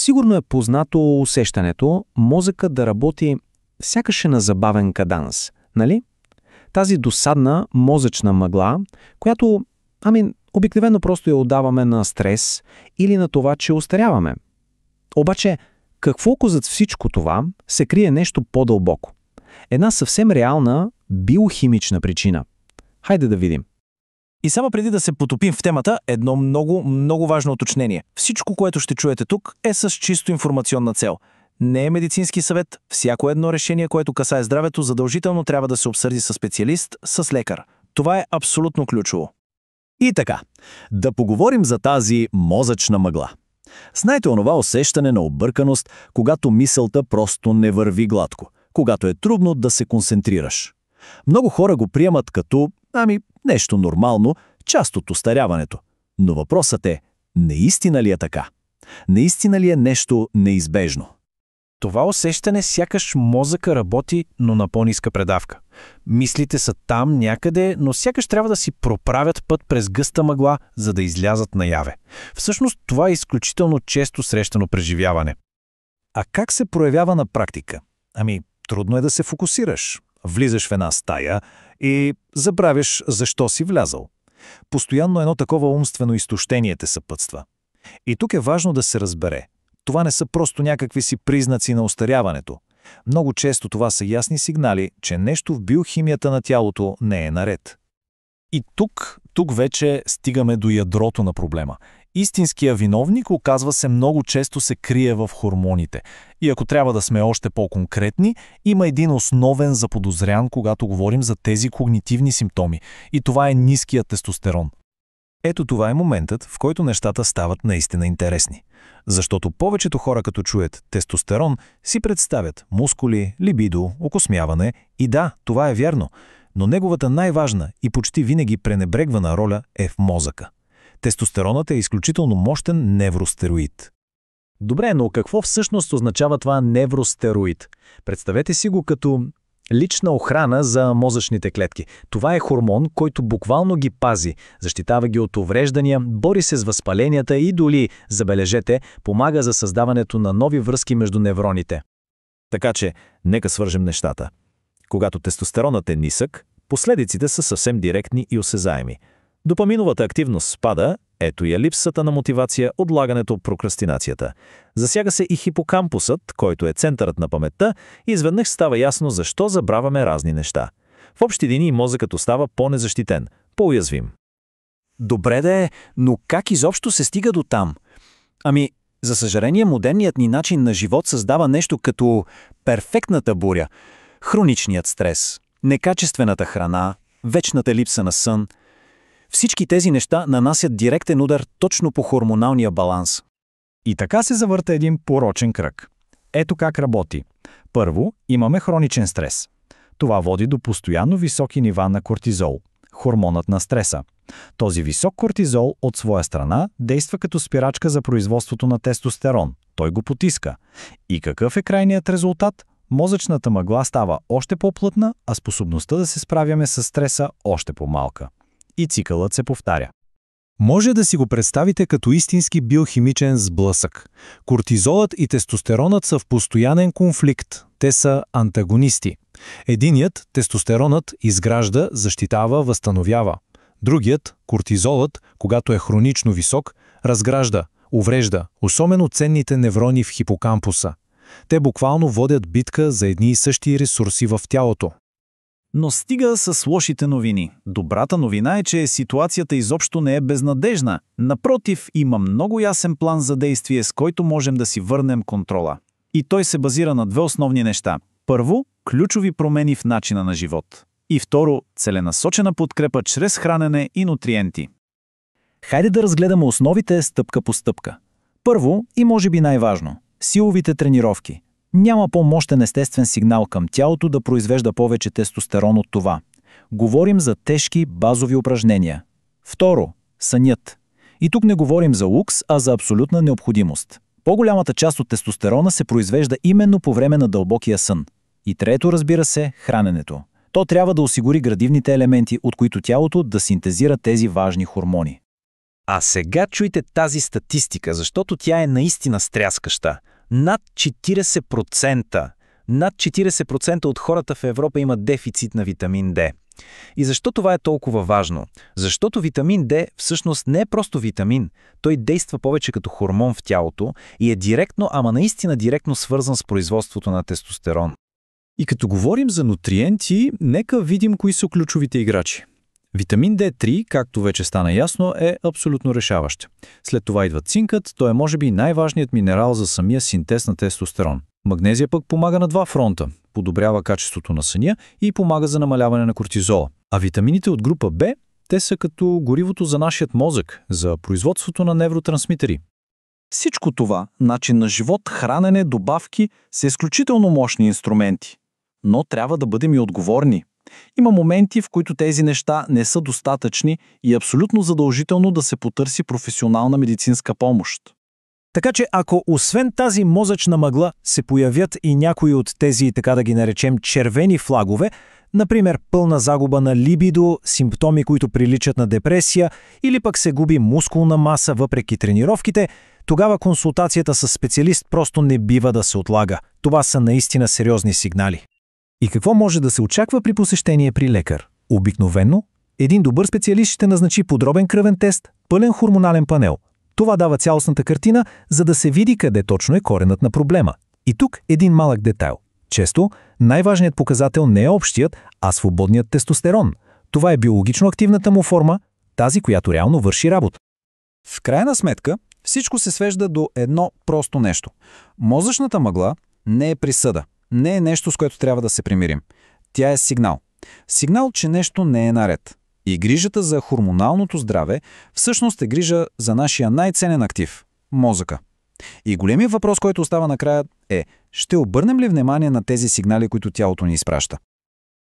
Сигурно е познато усещането мозъкът да работи сякаш е на забавен каданс, нали? Тази досадна мозъчна мъгла, която, обикновено просто я отдаваме на стрес или на това, че остаряваме. Обаче, какво ако зад всичко това се крие нещо по-дълбоко? Една съвсем реална биохимична причина. Хайде да видим. И само преди да се потопим в темата, едно много, много важно уточнение. Всичко, което ще чуете тук, е с чисто информационна цел. Не е медицински съвет. Всяко едно решение, което касае здравето, задължително трябва да се обсъди с специалист, с лекар. Това е абсолютно ключово. И така, да поговорим за тази мозъчна мъгла. Знаете онова усещане на обърканост, когато мисълта просто не върви гладко, когато е трудно да се концентрираш. Много хора го приемат като, нещо нормално, част от остаряването. Но въпросът е, наистина ли е така? Наистина ли е нещо неизбежно? Това усещане сякаш мозъка работи, но на по-ниска предавка. Мислите са там някъде, но сякаш трябва да си проправят път през гъста мъгла, за да излязат наяве. Всъщност това е изключително често срещано преживяване. А как се проявява на практика? Трудно е да се фокусираш. Влизаш в една стая и забравяш защо си влязъл. Постоянно едно такова умствено изтощение те съпътства. И тук е важно да се разбере. Това не са просто някакви си признаци на остаряването. Много често това са ясни сигнали, че нещо в биохимията на тялото не е наред. И тук вече стигаме до ядрото на проблема. Истинският виновник, оказва се, много често се крие в хормоните. И ако трябва да сме още по-конкретни, има един основен заподозрян, когато говорим за тези когнитивни симптоми. И това е ниският тестостерон. Ето това е моментът, в който нещата стават наистина интересни. Защото повечето хора, като чуят тестостерон, си представят мускули, либидо, окосмяване и да, това е вярно, но неговата най-важна и почти винаги пренебрегвана роля е в мозъка. Тестостеронът е изключително мощен невростероид. Добре, но какво всъщност означава това невростероид? Представете си го като лична охрана за мозъчните клетки. Това е хормон, който буквално ги пази, защитава ги от увреждания, бори се с възпаленията и дори, забележете, помага за създаването на нови връзки между невроните. Така че, нека свържем нещата. Когато тестостеронът е нисък, последиците са съвсем директни и осезаеми. Допаминовата активност спада, ето я липсата на мотивация, отлагането, прокрастинацията. Засяга се и хипокампусът, който е центърът на паметта, и изведнъж става ясно защо забравяме разни неща. В общи линии мозъкът остава по-незащитен, по-уязвим. Добре да е, но как изобщо се стига до там? За съжаление, модерният ни начин на живот създава нещо като перфектната буря. Хроничният стрес, некачествената храна, вечната липса на сън. Всички тези неща нанасят директен удар точно по хормоналния баланс. И така се завърта един порочен кръг. Ето как работи. Първо, имаме хроничен стрес. Това води до постоянно високи нива на кортизол, хормонът на стреса. Този висок кортизол от своя страна действа като спирачка за производството на тестостерон. Той го потиска. И какъв е крайният резултат? Мозъчната мъгла става още по-плътна, а способността да се справяме с стреса още по-малка. И цикълът се повтаря. Може да си го представите като истински биохимичен сблъсък. Кортизолът и тестостеронът са в постоянен конфликт. Те са антагонисти. Единият, тестостеронът, изгражда, защитава, възстановява. Другият, кортизолът, когато е хронично висок, разгражда, уврежда, особено ценните неврони в хипокампуса. Те буквално водят битка за едни и същи ресурси в тялото. Но стига с лошите новини. Добрата новина е, че ситуацията изобщо не е безнадежна. Напротив, има много ясен план за действие, с който можем да си върнем контрола. И той се базира на две основни неща. Първо, ключови промени в начина на живот. И второ, целенасочена подкрепа чрез хранене и нутриенти. Хайде да разгледаме основите стъпка по стъпка. Първо и може би най-важно – силовите тренировки. Няма по-мощен естествен сигнал към тялото да произвежда повече тестостерон от това. Говорим за тежки базови упражнения. Второ, сънят. И тук не говорим за лукс, а за абсолютна необходимост. По-голямата част от тестостерона се произвежда именно по време на дълбокия сън. И трето, разбира се, храненето. То трябва да осигури градивните елементи, от които тялото да синтезира тези важни хормони. А сега чуйте тази статистика, защото тя е наистина стряскаща. Над 40%. Над 40% от хората в Европа имат дефицит на витамин D. И защо това е толкова важно? Защото витамин D всъщност не е просто витамин. Той действа повече като хормон в тялото и е директно, ама наистина директно свързан с производството на тестостерон. И като говорим за нутриенти, нека видим кои са ключовите играчи. Витамин D3, както вече стана ясно, е абсолютно решаващ. След това идва цинкът, той е може би най-важният минерал за самия синтез на тестостерон. Магнезия пък помага на два фронта. Подобрява качеството на съня и помага за намаляване на кортизола. А витамините от група B, те са като горивото за нашият мозък, за производството на невротрансмитери. Всичко това, начин на живот, хранене, добавки, са изключително мощни инструменти. Но трябва да бъдем и отговорни. Има моменти, в които тези неща не са достатъчни и е абсолютно задължително да се потърси професионална медицинска помощ. Така че ако освен тази мозъчна мъгла се появят и някои от тези, така да ги наречем, червени флагове, например пълна загуба на либидо, симптоми, които приличат на депресия, или пък се губи мускулна маса въпреки тренировките, тогава консултацията с специалист просто не бива да се отлага. Това са наистина сериозни сигнали. И какво може да се очаква при посещение при лекар? Обикновено, един добър специалист ще назначи подробен кръвен тест, пълен хормонален панел. Това дава цялостната картина, за да се види къде точно е коренът на проблема. И тук един малък детайл. Често най-важният показател не е общият, а свободният тестостерон. Това е биологично активната му форма, тази, която реално върши работа. В крайна сметка, всичко се свежда до едно просто нещо. Мозъчната мъгла не е присъда, не е нещо, с което трябва да се примирим. Тя е сигнал. Сигнал, че нещо не е наред. И грижата за хормоналното здраве всъщност е грижа за нашия най-ценен актив – мозъка. И големият въпрос, който остава накрая е: ще обърнем ли внимание на тези сигнали, които тялото ни изпраща?